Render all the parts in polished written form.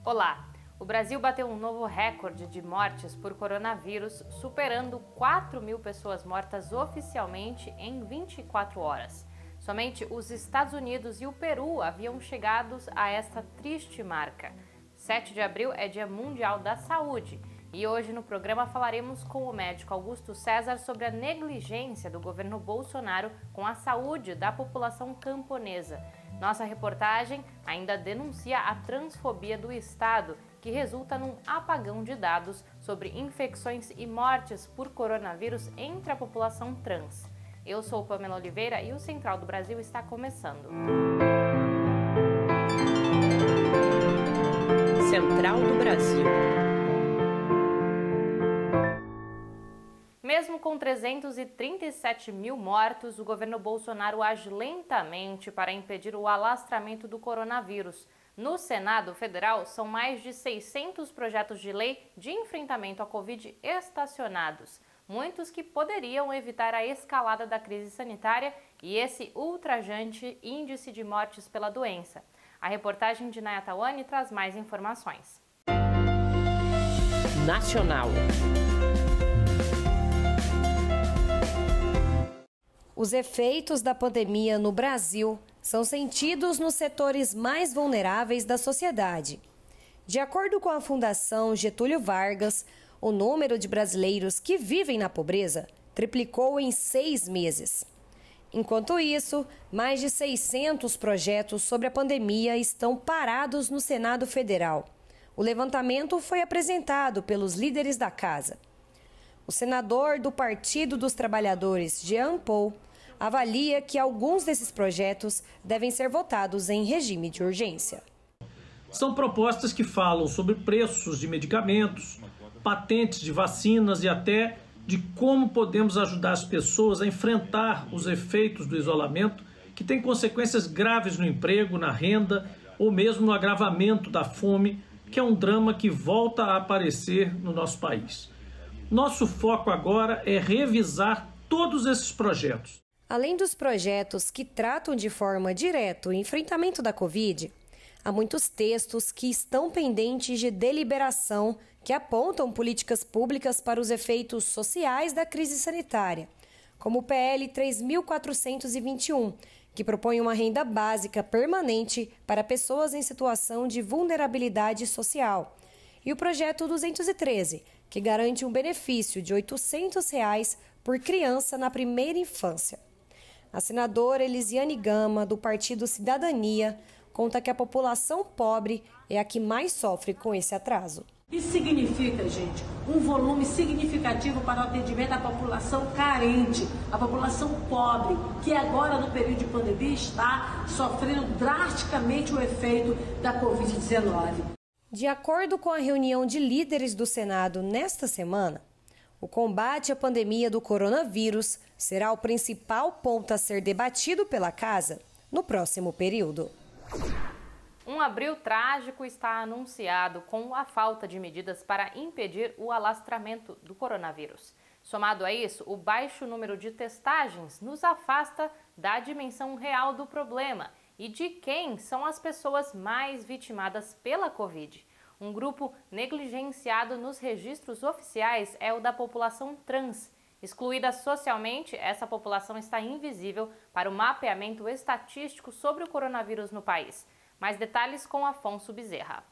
Olá! O Brasil bateu um novo recorde de mortes por coronavírus, superando 4.000 pessoas mortas oficialmente em 24 horas. Somente os Estados Unidos e o Peru haviam chegado a esta triste marca. 7 de abril é Dia Mundial da Saúde e hoje no programa falaremos com o médico Augusto César sobre a negligência do governo Bolsonaro com a saúde da população camponesa. Nossa reportagem ainda denuncia a transfobia do Estado, que resulta num apagão de dados sobre infecções e mortes por coronavírus entre a população trans. Eu sou Pamela Oliveira e o Central do Brasil está começando. Central do Brasil. Mesmo com 337 mil mortos, o governo Bolsonaro age lentamente para impedir o alastramento do coronavírus. No Senado Federal, são mais de 600 projetos de lei de enfrentamento à Covid estacionados. Muitos que poderiam evitar a escalada da crise sanitária e esse ultrajante índice de mortes pela doença. A reportagem de Naya Tawani traz mais informações. Nacional. Os efeitos da pandemia no Brasil são sentidos nos setores mais vulneráveis da sociedade. De acordo com a Fundação Getúlio Vargas, o número de brasileiros que vivem na pobreza triplicou em 6 meses. Enquanto isso, mais de 600 projetos sobre a pandemia estão parados no Senado Federal. O levantamento foi apresentado pelos líderes da casa. O senador do Partido dos Trabalhadores, Jean Paul, avalia que alguns desses projetos devem ser votados em regime de urgência. São propostas que falam sobre preços de medicamentos, patentes de vacinas e até de como podemos ajudar as pessoas a enfrentar os efeitos do isolamento, que tem consequências graves no emprego, na renda ou mesmo no agravamento da fome, que é um drama que volta a aparecer no nosso país. Nosso foco agora é revisar todos esses projetos. Além dos projetos que tratam de forma direta o enfrentamento da Covid, há muitos textos que estão pendentes de deliberação que apontam políticas públicas para os efeitos sociais da crise sanitária, como o PL 3.421, que propõe uma renda básica permanente para pessoas em situação de vulnerabilidade social, e o projeto 213, que garante um benefício de R$ 800 por criança na primeira infância. A senadora Elisiane Gama, do Partido Cidadania, conta que a população pobre é a que mais sofre com esse atraso. Isso significa, gente, um volume significativo para o atendimento da população carente, a população pobre, que agora no período de pandemia está sofrendo drasticamente o efeito da Covid-19. De acordo com a reunião de líderes do Senado nesta semana, o combate à pandemia do coronavírus será o principal ponto a ser debatido pela Casa no próximo período. Um abril trágico está anunciado com a falta de medidas para impedir o alastramento do coronavírus. Somado a isso, o baixo número de testagens nos afasta da dimensão real do problema e de quem são as pessoas mais vitimadas pela Covid. Um grupo negligenciado nos registros oficiais é o da população trans. Excluída socialmente, essa população está invisível para o mapeamento estatístico sobre o coronavírus no país. Mais detalhes com Afonso Bezerra.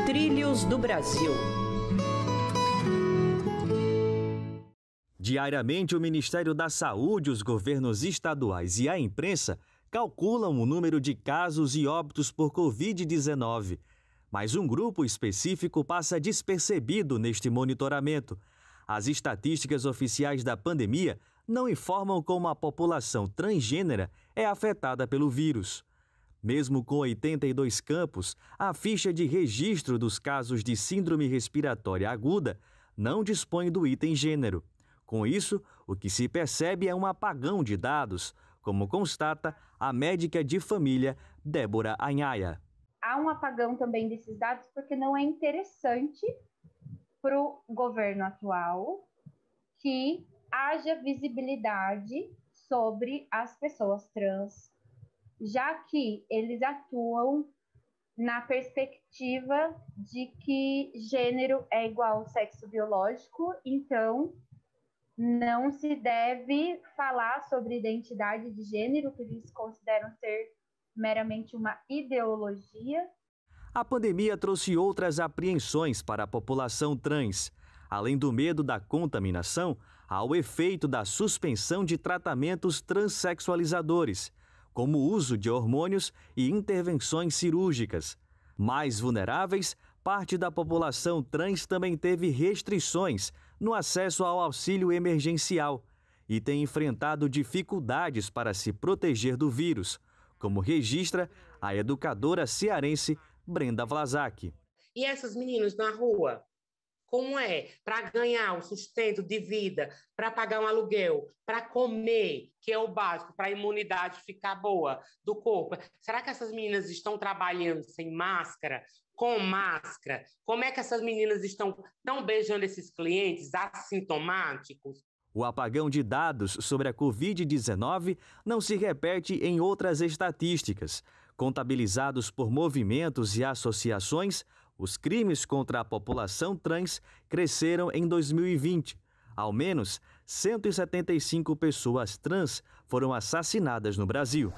Trilhos do Brasil. Diariamente, o Ministério da Saúde, os governos estaduais e a imprensa calculam o número de casos e óbitos por Covid-19. Mas um grupo específico passa despercebido neste monitoramento. As estatísticas oficiais da pandemia não informam como a população transgênera é afetada pelo vírus. Mesmo com 82 campos, a ficha de registro dos casos de síndrome respiratória aguda não dispõe do item gênero. Com isso, o que se percebe é um apagão de dados, como constata a médica de família Débora Anhaia. Há um apagão também desses dados porque não é interessante para o governo atual que haja visibilidade sobre as pessoas trans, já que eles atuam na perspectiva de que gênero é igual ao sexo biológico, então não se deve falar sobre identidade de gênero, que eles consideram ser meramente uma ideologia. A pandemia trouxe outras apreensões para a população trans. Além do medo da contaminação, há o efeito da suspensão de tratamentos transexualizadores, como o uso de hormônios e intervenções cirúrgicas. Mais vulneráveis, parte da população trans também teve restrições no acesso ao auxílio emergencial e tem enfrentado dificuldades para se proteger do vírus, como registra a educadora cearense Brenda Vlasak. E essas meninas na rua? Como é? Para ganhar o sustento de vida, para pagar um aluguel, para comer, que é o básico, para a imunidade ficar boa do corpo. Será que essas meninas estão trabalhando sem máscara, com máscara? Como é que essas meninas estão beijando esses clientes assintomáticos? O apagão de dados sobre a Covid-19 não se repete em outras estatísticas. Contabilizados por movimentos e associações, os crimes contra a população trans cresceram em 2020. Ao menos 175 pessoas trans foram assassinadas no Brasil.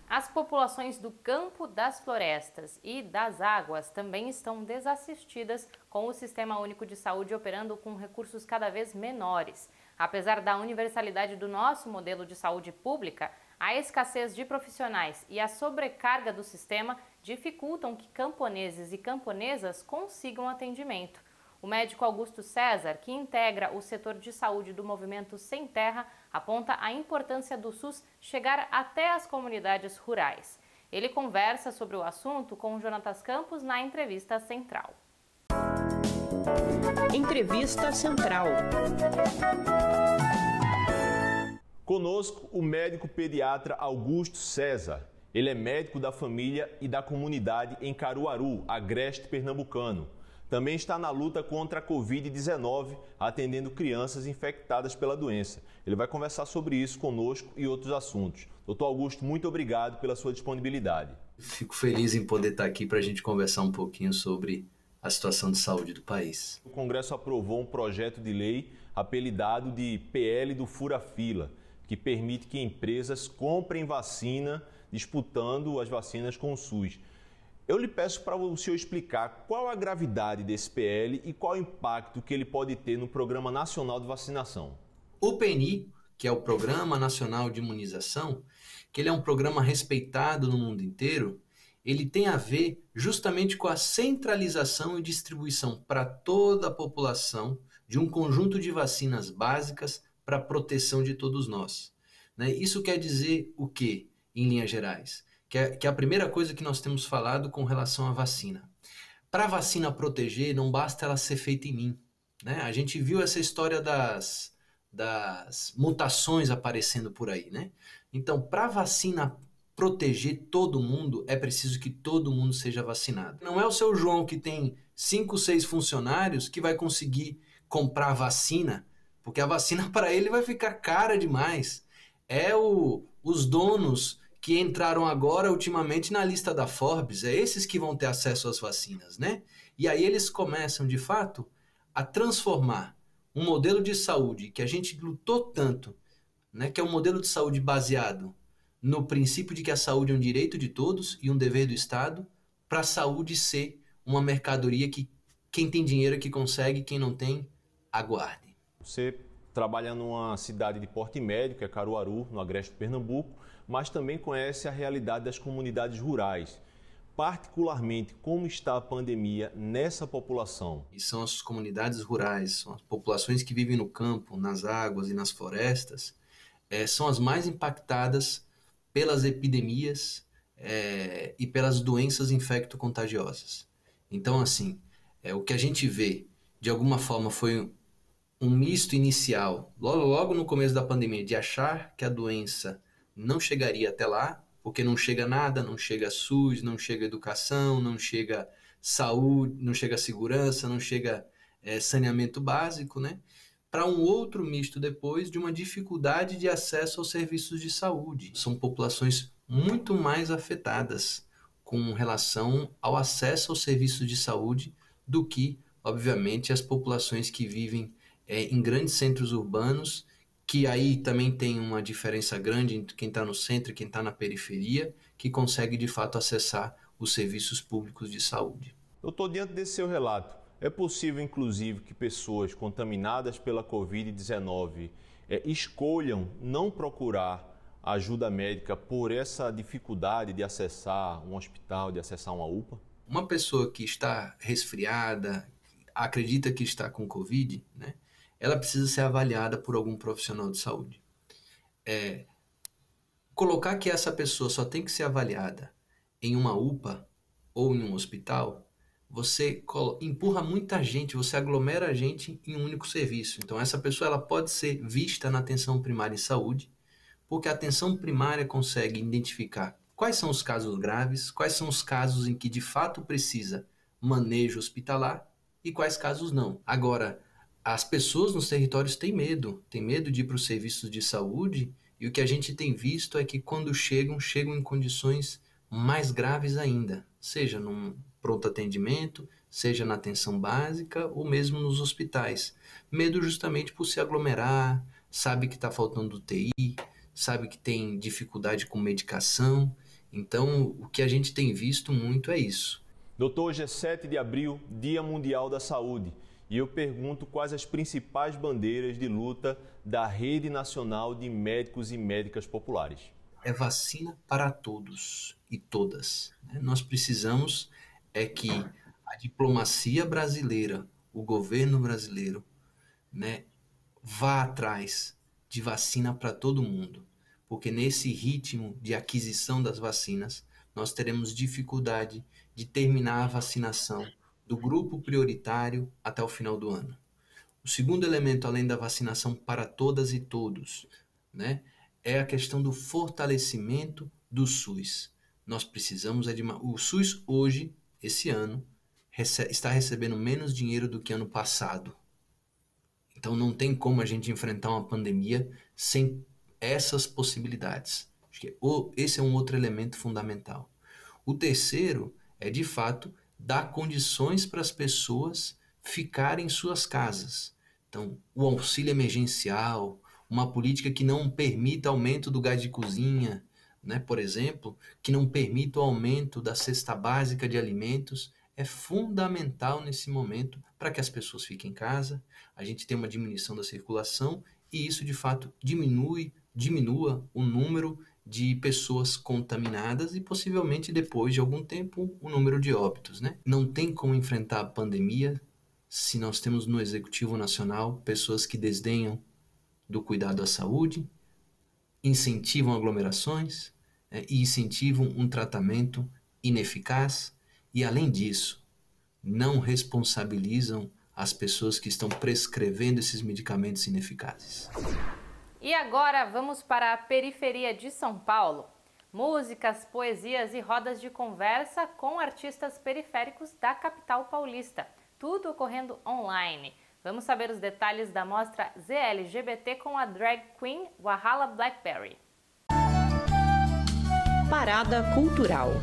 As populações do campo, das florestas e das águas também estão desassistidas, com o Sistema Único de Saúde operando com recursos cada vez menores. Apesar da universalidade do nosso modelo de saúde pública, a escassez de profissionais e a sobrecarga do sistema dificultam que camponeses e camponesas consigam atendimento. O médico Augusto César, que integra o setor de saúde do Movimento Sem Terra, aponta a importância do SUS chegar até as comunidades rurais. Ele conversa sobre o assunto com o Jonatas Campos na entrevista central. Entrevista Central. Conosco, o médico pediatra Augusto César. Ele é médico da família e da comunidade em Caruaru, agreste pernambucano. Também está na luta contra a Covid-19, atendendo crianças infectadas pela doença. Ele vai conversar sobre isso conosco e outros assuntos. Doutor Augusto, muito obrigado pela sua disponibilidade. Fico feliz em poder estar aqui para a gente conversar um pouquinho sobre a situação de saúde do país. O Congresso aprovou um projeto de lei apelidado de PL do Fura-Fila, que permite que empresas comprem vacina disputando as vacinas com o SUS. Eu lhe peço para o senhor explicar qual a gravidade desse PL e qual o impacto que ele pode ter no Programa Nacional de Vacinação. O PNI, que é o Programa Nacional de Imunização, que ele é um programa respeitado no mundo inteiro, ele tem a ver justamente com a centralização e distribuição para toda a população de um conjunto de vacinas básicas para a proteção de todos nós. Isso quer dizer o quê, em linhas gerais? Que é a primeira coisa que nós temos falado com relação à vacina. Para a vacina proteger, não basta ela ser feita em mim. A gente viu essa história das mutações aparecendo por aí. Então, para a vacina proteger todo mundo, é preciso que todo mundo seja vacinado. Não é o seu João, que tem 5, 6 funcionários, que vai conseguir comprar vacina, porque a vacina para ele vai ficar cara demais. É os donos que entraram agora ultimamente na lista da Forbes, é esses que vão ter acesso às vacinas, E aí eles começam, de fato, a transformar um modelo de saúde que a gente lutou tanto, que é um modelo de saúde baseado no princípio de que a saúde é um direito de todos e um dever do Estado, para a saúde ser uma mercadoria que quem tem dinheiro é que consegue, quem não tem, aguarde. Você trabalha numa cidade de porte médio, que é Caruaru, no agreste de Pernambuco, mas também conhece a realidade das comunidades rurais. Particularmente, como está a pandemia nessa população? E são as comunidades rurais, são as populações que vivem no campo, nas águas e nas florestas, são as mais impactadas pelas epidemias e pelas doenças infecto-contagiosas. Então, assim, o que a gente vê, de alguma forma, foi um misto inicial, logo no começo da pandemia, de achar que a doença não chegaria até lá, porque não chega nada, não chega SUS, não chega educação, não chega saúde, não chega segurança, não chega saneamento básico, Para um outro misto depois de uma dificuldade de acesso aos serviços de saúde. São populações muito mais afetadas com relação ao acesso aos serviços de saúde do que, obviamente, as populações que vivem em grandes centros urbanos, que aí também tem uma diferença grande entre quem está no centro e quem está na periferia, que consegue, de fato, acessar os serviços públicos de saúde. Doutor, diante desse seu relato, é possível, inclusive, que pessoas contaminadas pela Covid-19 escolham não procurar ajuda médica por essa dificuldade de acessar um hospital, de acessar uma UPA? Uma pessoa que está resfriada, acredita que está com Covid, né, ela precisa ser avaliada por algum profissional de saúde. Colocar que essa pessoa só tem que ser avaliada em uma UPA ou em um hospital, você empurra muita gente, você aglomera a gente em um único serviço. Então, essa pessoa ela pode ser vista na atenção primária em saúde, porque a atenção primária consegue identificar quais são os casos graves, quais são os casos em que de fato precisa manejo hospitalar e quais casos não. Agora, as pessoas nos territórios têm medo de ir para os serviços de saúde, e o que a gente tem visto é que quando chegam em condições mais graves ainda, seja num pronto atendimento, seja na atenção básica ou mesmo nos hospitais. Medo justamente por se aglomerar, sabe que está faltando UTI, sabe que tem dificuldade com medicação. Então, o que a gente tem visto muito é isso. Doutor, hoje é 7 de abril, Dia Mundial da Saúde. E eu pergunto quais as principais bandeiras de luta da Rede Nacional de Médicos e Médicas Populares. É vacina para todos e todas. Nós precisamos que a diplomacia brasileira, o governo brasileiro, vá atrás de vacina para todo mundo. Porque nesse ritmo de aquisição das vacinas, nós teremos dificuldade de terminar a vacinação do grupo prioritário até o final do ano. O segundo elemento, além da vacinação para todas e todos, é a questão do fortalecimento do SUS. Nós precisamos o SUS hoje, esse ano, está recebendo menos dinheiro do que ano passado. Então não tem como a gente enfrentar uma pandemia sem essas possibilidades. Acho que esse é um outro elemento fundamental. O terceiro é, de fato, dar condições para as pessoas ficarem em suas casas. Então, o auxílio emergencial, uma política que não permita aumento do gás de cozinha, por exemplo, que não permita o aumento da cesta básica de alimentos, é fundamental nesse momento para que as pessoas fiquem em casa, a gente tenha uma diminuição da circulação e isso, de fato, diminua o número de pessoas contaminadas e possivelmente depois de algum tempo o número de óbitos. Não tem como enfrentar a pandemia se nós temos no Executivo Nacional pessoas que desdenham do cuidado à saúde, incentivam aglomerações e incentivam um tratamento ineficaz e, além disso, não responsabilizam as pessoas que estão prescrevendo esses medicamentos ineficazes. E agora vamos para a periferia de São Paulo. Músicas, poesias e rodas de conversa com artistas periféricos da capital paulista. Tudo ocorrendo online. Vamos saber os detalhes da mostra ZLGBT com a drag queen Wahala Blackberry. Parada Cultural.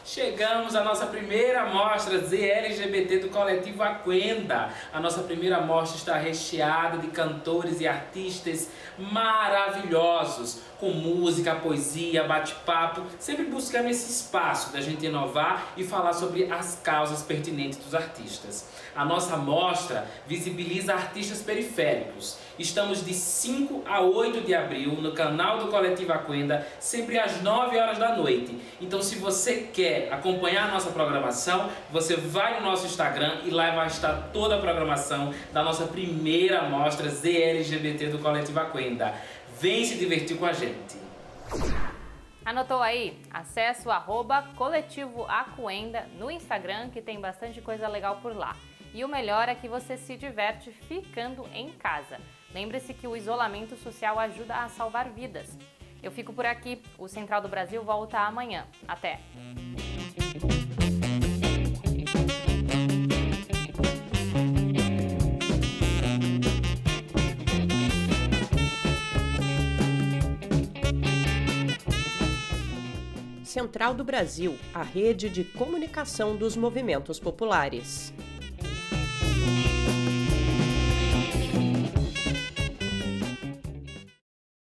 Chegamos à nossa primeira mostra ZLGBT do Coletivo Aquenda. A nossa primeira mostra está recheada de cantores e artistas maravilhosos, com música, poesia, bate-papo, sempre buscando esse espaço da gente inovar e falar sobre as causas pertinentes dos artistas. A nossa mostra visibiliza artistas periféricos. Estamos de 5 a 8 de abril no canal do Coletivo Aquenda, sempre às 9 horas da noite. Então, se você quer acompanhar a nossa programação, você vai no nosso Instagram e lá vai estar toda a programação da nossa primeira mostra ZLGBT do Coletivo Aquenda. Vem se divertir com a gente. Anotou aí? Acesse o @Coletivo Aquenda no Instagram, que tem bastante coisa legal por lá. E o melhor é que você se diverte ficando em casa. Lembre-se que o isolamento social ajuda a salvar vidas. Eu fico por aqui. O Central do Brasil volta amanhã. Até! Central do Brasil, a rede de comunicação dos movimentos populares.